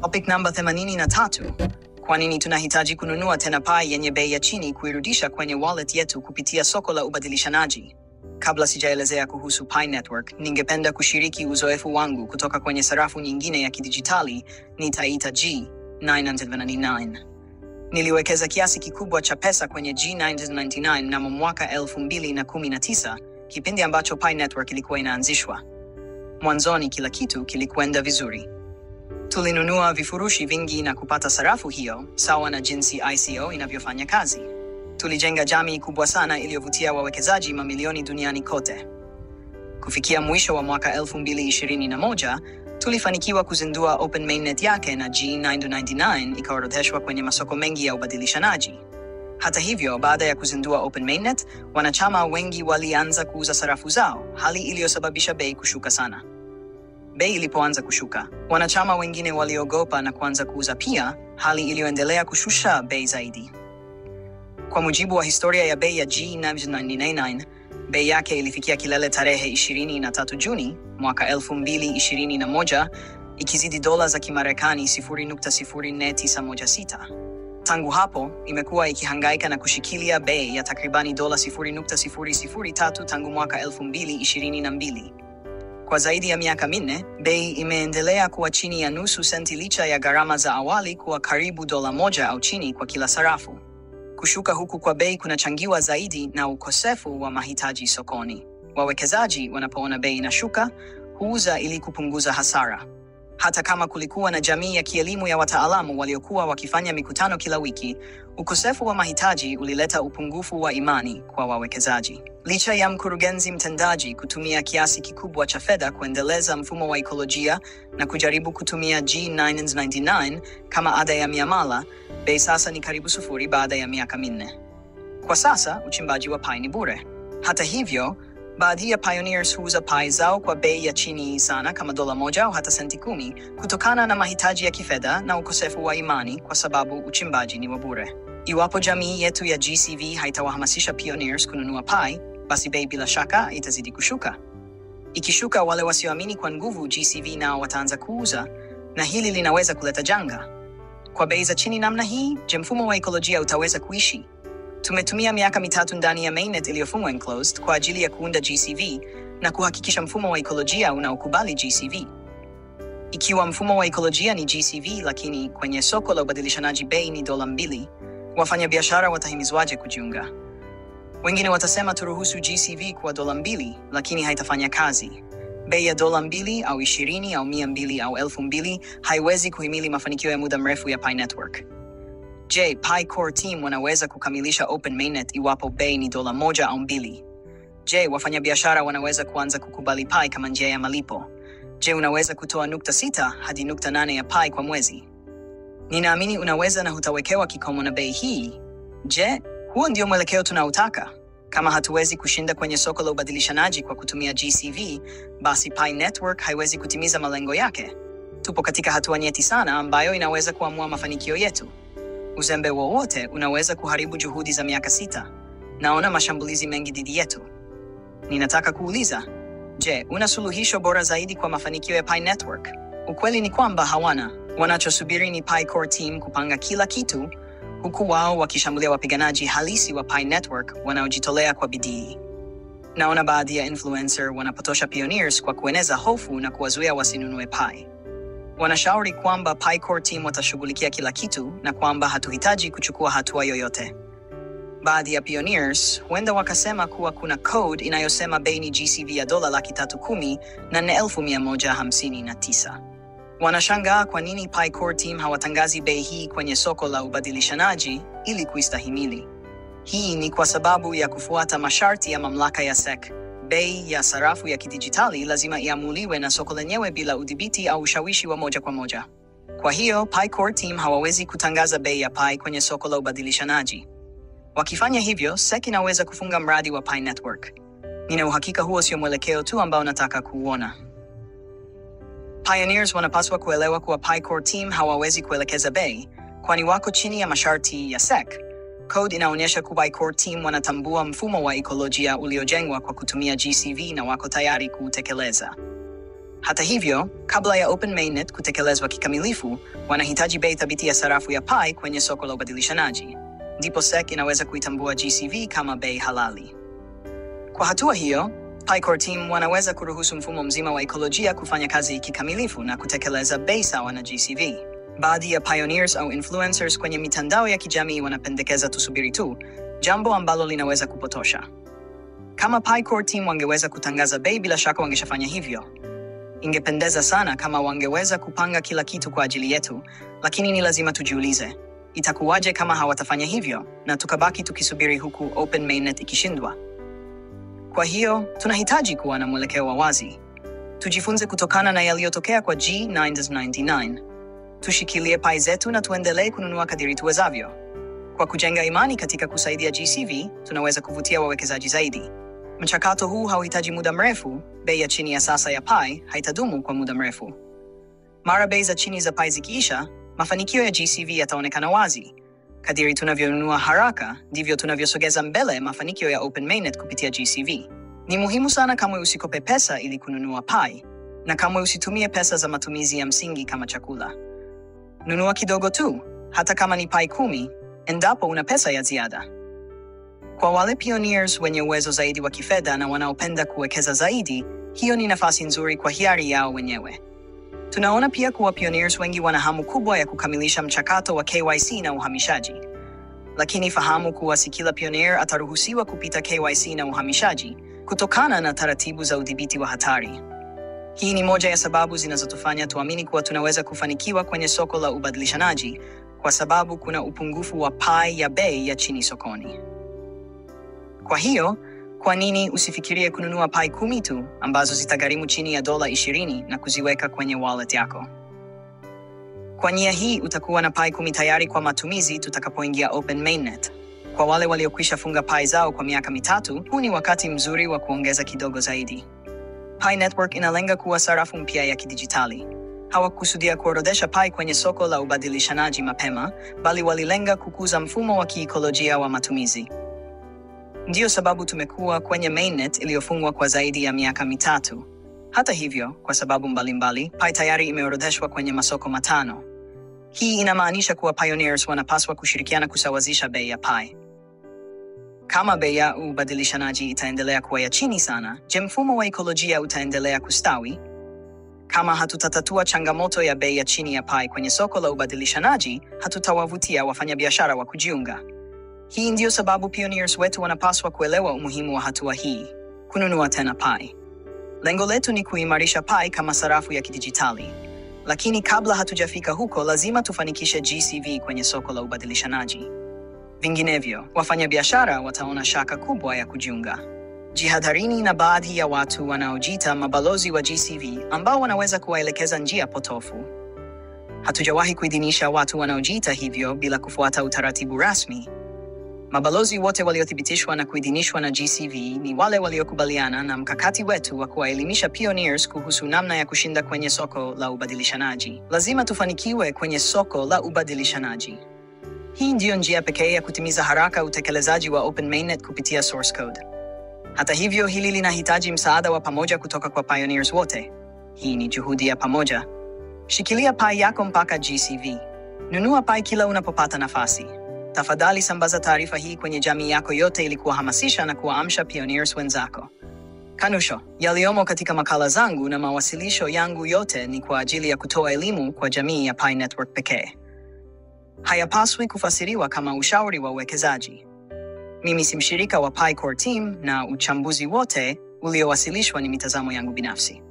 Topic namba 83. Kwa nini tunahitaji kununua tena Pi yenye bei ya chini kuirudisha kwenye wallet yetu kupitia soko la ubadilishanaji? Kabla sijaelezea kuhusu Pi Network, ningependa kushiriki uzoefu wangu kutoka kwenye sarafu nyingine ya kidijitali nitaita G999. Niliwekeza kiasi kikubwa cha pesa kwenye G999 mnamo mwaka 2019, kipindi ambacho Pi Network ilikuwa inaanzishwa. Mwanzoni kila kitu kilikwenda vizuri. Tulinunua vifurushi vingi na kupata sarafu hiyo, sawa na jinsi ICO inavyofanya kazi. Tulijenga jamii kubwa sana iliyovutia wawekezaji mamilioni duniani kote. Kufikia mwisho wa mwaka 2021, tulifanikiwa kuzindua Open Mainnet yake na G999 ikaorodheshwa kwenye masoko mengi ya ubadilishanaji. Hata hivyo, baada ya kuzindua Open Mainnet, wanachama wengi walianza kuuza sarafu zao, hali iliyosababisha bei kushuka sana. Bei ilipoanza kushuka, wanachama wengine waliogopa na kuanza kuuza pia, hali iliyoendelea kushusha bei zaidi. Kwa mujibu wa historia ya bei ya G999, bei yake ilifikia kilele tarehe 23 Juni mwaka 2021, ikizidi dola za Kimarekani 0.04916. Tangu hapo, imekuwa ikihangaika na kushikilia bei ya takribani dola 0.003 tangu mwaka 2022. Kwa zaidi ya miaka minne, bei imeendelea kuwa chini ya nusu senti licha ya gharama za awali kuwa karibu dola moja au chini kwa kila sarafu. Kushuka huku kwa bei kunachangiwa zaidi na ukosefu wa mahitaji sokoni. Wawekezaji wanapoona bei inashuka, huuza ili kupunguza hasara. Hata kama kulikuwa na jamii ya kielimu ya wataalamu waliokuwa wakifanya mikutano kila wiki, ukosefu wa mahitaji ulileta upungufu wa imani kwa wawekezaji. Licha ya mkurugenzi mtendaji kutumia kiasi kikubwa cha fedha kuendeleza mfumo wa ekolojia na kujaribu kutumia G999 kama ada ya miamala, bei sasa ni karibu sufuri baada ya miaka minne. Kwa sasa, uchimbaji wa Pi ni bure. Hata hivyo, baadhi ya pioneers huuza Pi zao kwa bei ya chini sana kama dola moja au hata senti 10 kutokana na mahitaji ya kifedha na ukosefu wa imani kwa sababu uchimbaji ni wa bure. Iwapo jamii yetu ya GCV haitawahamasisha pioneers kununua Pi, basi bei bila shaka itazidi kushuka. Ikishuka, wale wasioamini kwa nguvu GCV nao wataanza kuuza, na hili linaweza kuleta janga. Kwa bei za chini namna hii, je, mfumo wa ekolojia utaweza kuishi? Tumetumia miaka 3 ndani ya mainnet iliyofungwa enclosed kwa ajili ya kuunda GCV na kuhakikisha mfumo wa ekolojia unaokubali GCV. Ikiwa mfumo wa ekolojia ni GCV lakini kwenye soko la ubadilishanaji bei ni dola 2, wafanyabiashara watahimizwaje kujiunga? Wengine watasema turuhusu GCV kwa dola 2, lakini haitafanya kazi. Bei ya dola 2 au 20 au 200 au 1000 haiwezi kuhimili mafanikio ya muda mrefu ya Pi Network. Je, Pi Core Team wanaweza kukamilisha Open Mainnet iwapo bei ni dola 1 au 2? Je, wafanyabiashara wanaweza kuanza kukubali Pi kama njia ya malipo? Je, unaweza kutoa 0.6 hadi 0.8 ya Pi kwa mwezi? Ninaamini unaweza na hutawekewa kikomo na bei hii. Je, huo ndio mwelekeo tunautaka? Kama hatuwezi kushinda kwenye soko la ubadilishanaji kwa kutumia GCV, basi Pi Network haiwezi kutimiza malengo yake. Tupo katika hatua nyeti sana ambayo inaweza kuamua mafanikio yetu. Uzembe wowote unaweza kuharibu juhudi za miaka 6. Naona mashambulizi mengi dhidi yetu. Ninataka kuuliza, je, una suluhisho bora zaidi kwa mafanikio ya Pi Network? Ukweli ni kwamba hawana. Wanachosubiri ni Pi Core Team kupanga kila kitu, huku wao wakishambulia wapiganaji halisi wa Pi Network wanaojitolea kwa bidii. Naona baadhi ya influencer wanapotosha pioneers kwa kueneza hofu na kuwazuia wasinunue Pi. Wanashauri kwamba Pi Core Team watashughulikia kila kitu na kwamba hatuhitaji kuchukua hatua yoyote. Baadhi ya pioneers huenda wakasema kuwa kuna code inayosema bei ni GCV ya dola 310 na 4,159. Wanashangaa kwa nini Pi Core Team hawatangazi bei hii kwenye soko la ubadilishanaji ili kuistahimili. Hii ni kwa sababu ya kufuata masharti ya mamlaka ya SEC. Bei ya sarafu ya kidijitali lazima iamuliwe na soko lenyewe bila udhibiti au ushawishi wa moja kwa moja. Kwa hiyo, Pi Core Team hawawezi kutangaza bei ya Pi kwenye soko la ubadilishanaji. Wakifanya hivyo, SEC inaweza kufunga mradi wa Pi Network. Nina uhakika huo sio mwelekeo tu ambao nataka kuuona. Pioneers wanapaswa kuelewa kuwa Pi Core Team hawawezi kuelekeza bei, kwani wako chini ya masharti ya SEC. Code inaonyesha kuwa Pi Core Team wanatambua mfumo wa ekolojia uliojengwa kwa kutumia GCV na wako tayari kuutekeleza. Hata hivyo, kabla ya Open Mainnet kutekelezwa kikamilifu, wanahitaji bei thabiti ya sarafu ya Pi kwenye soko la ubadilishanaji. Ndipo SEC inaweza kuitambua GCV kama bei halali. Kwa hatua hiyo, Pi Core Team wanaweza kuruhusu mfumo mzima wa ekolojia kufanya kazi kikamilifu na kutekeleza bei sawa na GCV. Baadhi ya pioneers au influencers kwenye mitandao ya kijamii wanapendekeza tusubiri tu, jambo ambalo linaweza kupotosha. Kama Pi Core Team wangeweza kutangaza bei, bila shaka wangeshafanya hivyo. Ingependeza sana kama wangeweza kupanga kila kitu kwa ajili yetu, lakini ni lazima tujiulize, itakuwaje kama hawatafanya hivyo na tukabaki tukisubiri huku Open Mainnet ikishindwa? Kwa hiyo, tunahitaji kuwa na mwelekeo wa wazi. Tujifunze kutokana na yaliyotokea kwa G999. Tushikilie Pi zetu na tuendelee kununua kadiri tuwezavyo. Kwa kujenga imani katika kusaidia GCV, tunaweza kuvutia wawekezaji zaidi. Mchakato huu hauhitaji muda mrefu. Bei ya chini ya sasa ya Pi haitadumu kwa muda mrefu. Mara bei za chini za Pi zikiisha, mafanikio ya GCV yataonekana wazi. Kadiri tunavyonunua haraka, ndivyo tunavyosogeza mbele mafanikio ya Open Mainnet kupitia GCV. Ni muhimu sana kamwe usikope pesa ili kununua Pi, na kamwe usitumie pesa za matumizi ya msingi kama chakula. Nunua kidogo tu, hata kama ni Pi 10, endapo una pesa ya ziada. Kwa wale pioneers wenye uwezo zaidi wa kifedha na wanaopenda kuwekeza zaidi, hiyo ni nafasi nzuri kwa hiari yao wenyewe. Tunaona pia kuwa pioneers wengi wana hamu kubwa ya kukamilisha mchakato wa KYC na uhamishaji. Lakini fahamu kuwa si kila pioneer ataruhusiwa kupita KYC na uhamishaji kutokana na taratibu za udhibiti wa hatari. Hii ni moja ya sababu zinazotufanya tuamini kuwa tunaweza kufanikiwa kwenye soko la ubadilishanaji, kwa sababu kuna upungufu wa Pi ya bei ya chini sokoni. Kwa hiyo, kwa nini usifikirie kununua Pi 10 tu ambazo zitagharimu chini ya $20 na kuziweka kwenye wallet yako? Kwa nia hii utakuwa na Pi 10 tayari kwa matumizi tutakapoingia Open Mainnet. Kwa wale waliokwisha funga Pi zao kwa miaka 3, huu ni wakati mzuri wa kuongeza kidogo zaidi. Pi Network inalenga kuwa sarafu mpya ya kidijitali. Hawakusudia kuorodhesha Pi kwenye soko la ubadilishanaji mapema, bali walilenga kukuza mfumo wa kiekolojia wa matumizi. Ndiyo sababu tumekuwa kwenye Mainnet iliyofungwa kwa zaidi ya miaka 3. Hata hivyo, kwa sababu mbalimbali, Pi tayari imeorodheshwa kwenye masoko 5. Hii inamaanisha kuwa pioneers wanapaswa kushirikiana kusawazisha bei ya Pi. Kama bei ya ubadilishanaji itaendelea kuwa ya chini sana, je, mfumo wa ekolojia utaendelea kustawi? Kama hatutatatua changamoto ya bei ya chini ya Pi kwenye soko la ubadilishanaji, hatutawavutia wafanyabiashara wa kujiunga. Hii ndiyo sababu pioneers wetu wanapaswa kuelewa umuhimu wa hatua hii: kununua tena Pi. Lengo letu ni kuimarisha Pi kama sarafu ya kidijitali. Lakini kabla hatujafika huko, lazima tufanikishe GCV kwenye soko la ubadilishanaji. Vinginevyo, wafanyabiashara wataona shaka kubwa ya kujiunga. Jihadharini na baadhi ya watu wanaojiita mabalozi wa GCV ambao wanaweza kuwaelekeza njia potofu. Hatujawahi kuidhinisha watu wanaojiita hivyo bila kufuata utaratibu rasmi. Mabalozi wote waliothibitishwa na kuidhinishwa na GCV ni wale waliokubaliana na mkakati wetu wa kuwaelimisha pioneers kuhusu namna ya kushinda kwenye soko la ubadilishanaji. Lazima tufanikiwe kwenye soko la ubadilishanaji. Hii ndiyo njia pekee ya kutimiza haraka utekelezaji wa Open Mainnet kupitia source code. Hata hivyo, hili linahitaji msaada wa pamoja kutoka kwa pioneers wote. Hii ni juhudi ya pamoja. Shikilia Pi yako mpaka GCV. Nunua Pi kila unapopata nafasi. Tafadhali sambaza taarifa hii kwenye jamii yako yote ili kuwahamasisha na kuwaamsha pioneers wenzako. Kanusho, yaliyomo katika makala zangu na mawasilisho yangu yote ni kwa ajili ya kutoa elimu kwa jamii ya Pi Network pekee. Hayapaswi kufasiriwa kama ushauri wa uwekezaji. Mimi si mshirika wa Pi Core Team na uchambuzi wote uliowasilishwa ni mitazamo yangu binafsi.